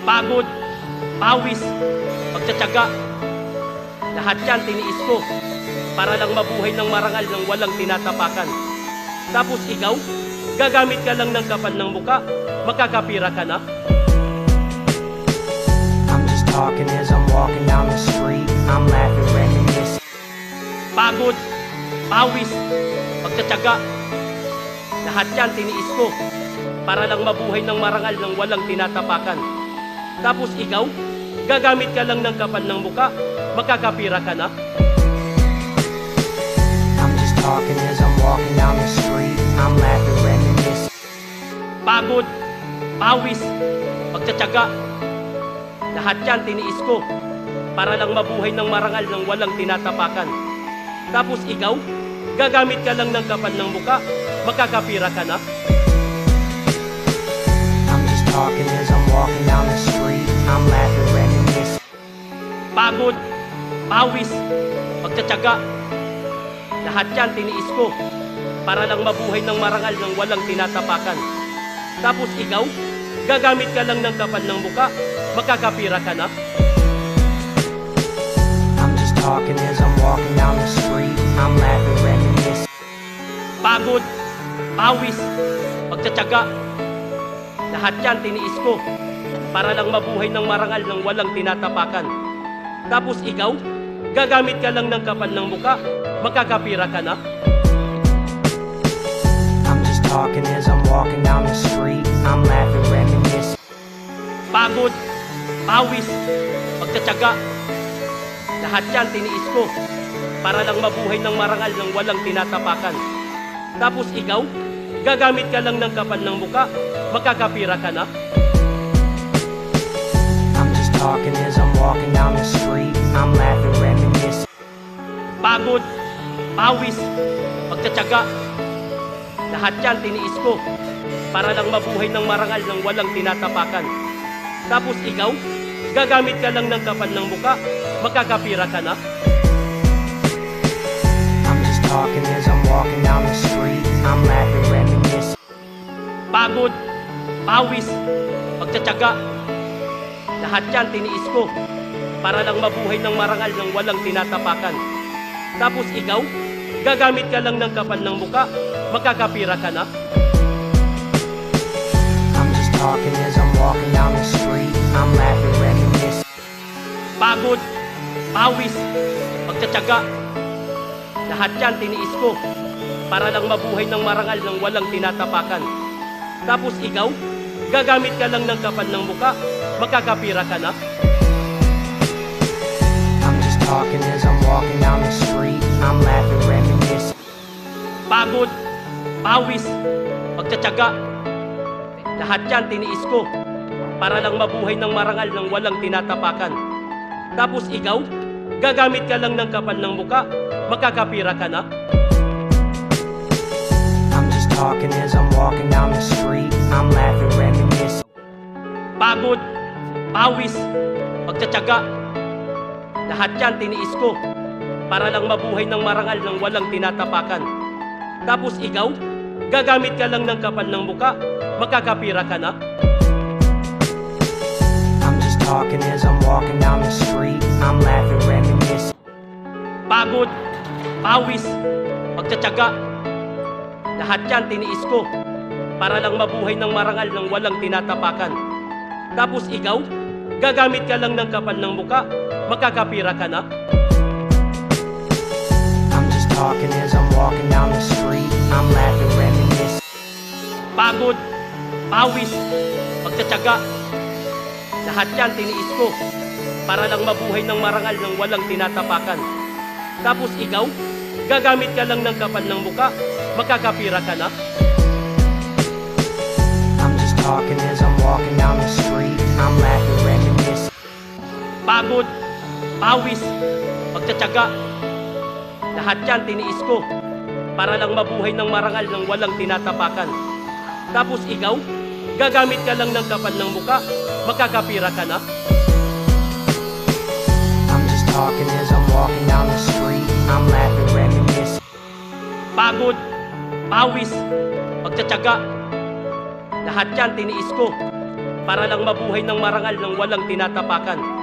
Pagod, pawis, pagtsatsaga. Lahat yan tiniis ko para lang mabuhay ng marangal ng walang tinatapakan. Tapos ikaw, gagamit ka lang ng kapal ng muka, makakapira ka na. I'm just talking as I'm walking down the street. I'm laughing, reminiscing. Pagod, pawis, pagtsatsaga. Lahat yan tiniis ko para lang mabuhay ng marangal ng walang tinatapakan. Tapos ikaw, gagamit ka lang ng kapal ng muka, makakapira ka na. I'm just talking as I'm walking down the street. I'm laughing, reminiscing. Pagod, pawis, pagtsatsaga. Lahat yan tiniis ko para lang mabuhay ng marangal ng walang tinatapakan. Tapos ikaw, gagamit ka lang ng kapal ng muka, makakapira ka na. I'm just talking as I'm walking down the street. I'm laughing, reminiscing. Pagod, pawis, pagtsatsaga. Lahat yan tiniis ko para lang mabuhay ng marangal ng walang tinatapakan. Tapos ikaw, gagamit ka lang ng kapal ng muka, makakapira ka na. I'm just talking as I'm walking down the street. I'm laughing, reminiscing. Pagod, pawis, pagtsatsaga. Lahat yan tiniis ko para lang mabuhay ng marangal ng walang tinatapakan. Tapos ikaw, gagamit ka lang ng kapal ng muka, makakapira ka na. I'm just talking as I'm walking down the street. I'm laughing, reminiscing. Pagod, pawis, pagtsatsaga. Lahat yan tiniis ko para lang mabuhay ng marangal ng walang tinatapakan. Tapos ikaw, gagamit ka lang ng kapal ng muka, makakapira ka na. I'm just talking as I'm walking down the street. I'm laughing, reminiscing. Pagod, pawis, pagtsatsaga. Lahat yan tiniis ko para lang mabuhay ng marangal ng walang tinatapakan. Tapos ikaw, gagamit ka lang ng kapal ng muka, makakapira ka na. I'm just talking as I'm walking down the street. I'm laughing, reminiscing. Pagod, pawis, pagtsatsaga. Lahat yan tiniis ko para lang mabuhay ng marangal ng walang tinatapakan. Tapos ikaw, gagamit ka lang ng kapal ng muka, makakapira ka na. I'm just talking as I'm walking down the street. I'm laughing, reminiscing. Pagod, pawis, pagtsatsaga. Lahat yan tiniis ko para lang mabuhay ng marangal ng walang tinatapakan. Tapos ikaw, gagamit ka lang ng kapal ng muka, makakapira ka na. I'm just talking as I'm walking down the street. I'm laughing, reminiscing. Pagod, pawis, pagtsatsaga. Lahat yan tiniis ko para lang mabuhay ng marangal ng walang tinatapakan. Tapos ikaw, gagamit ka lang ng kapal ng muka, makakapira ka na. I'm just talking as I'm walking down the street. I'm laughing, reminiscing. Pagod, pawis, pagtsatsaga. Lahat yan tiniis ko para lang mabuhay ng marangal ng walang tinatapakan. Tapos ikaw, gagamit ka lang ng kapal ng muka, makakapira ka na. I'm just talking as I'm walking down the street. I'm laughing, reminiscing. Pagod, pawis, pagtsatsaga. Lahat yan tiniis ko para lang mabuhay ng marangal ng walang tinatapakan. Tapos ikaw, gagamit ka lang ng kapal ng muka, makakapira ka na. I'm just talking as I'm walking down the street. I'm laughing, reminiscing. Pagod, pawis, pagtsatsaga. Lahat yan tiniis ko para lang mabuhay ng marangal ng walang tinatapakan. Tapos ikaw, gagamit ka lang ng kapal ng muka, makakapira ka na. I'm just talking as I'm walking down the street. I'm laughing, reminiscing. Pagod, pawis, pagtsatsaga. Lahat yan tiniis ko para lang mabuhay ng marangal ng walang tinatapakan. Tapos ikaw, gagamit ka lang ng kapal ng muka, makakapira ka na. I'm just talking as I'm walking down the street. I'm laughing, reminiscing. Pagod, pawis, pagtsatsaga. Lahat yan tiniis ko para lang mabuhay ng marangal ng walang tinatapakan.